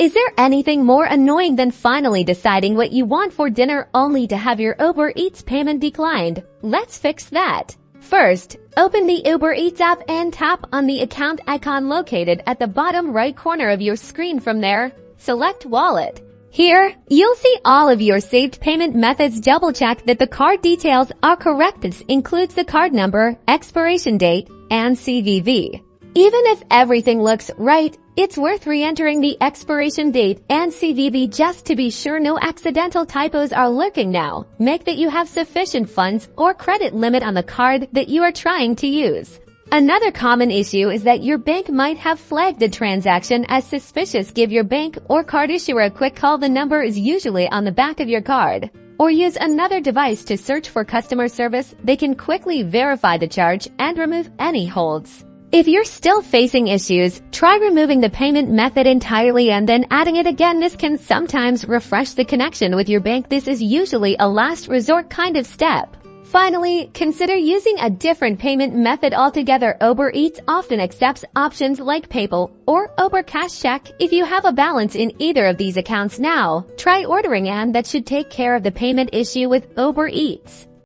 Is there anything more annoying than finally deciding what you want for dinner only to have your Uber Eats payment declined? Let's fix that. First, open the Uber Eats app and tap on the account icon located at the bottom right corner of your screen. From there, select Wallet. Here, you'll see all of your saved payment methods. Double-check that the card details are correct. This includes the card number, expiration date, and CVV. Even if everything looks right, it's worth re-entering the expiration date and CVV just to be sure no accidental typos are lurking. Now, make that you have sufficient funds or credit limit on the card that you are trying to use. Another common issue is that your bank might have flagged a transaction as suspicious. Give your bank or card issuer a quick call. The number is usually on the back of your card. Or use another device to search for customer service. They can quickly verify the charge and remove any holds. If you're still facing issues, try removing the payment method entirely and then adding it again. This can sometimes refresh the connection with your bank. This is usually a last resort kind of step. Finally, consider using a different payment method altogether. Uber Eats often accepts options like PayPal or Uber Cash Check. If you have a balance in either of these accounts now, try ordering, and that should take care of the payment issue with Uber Eats.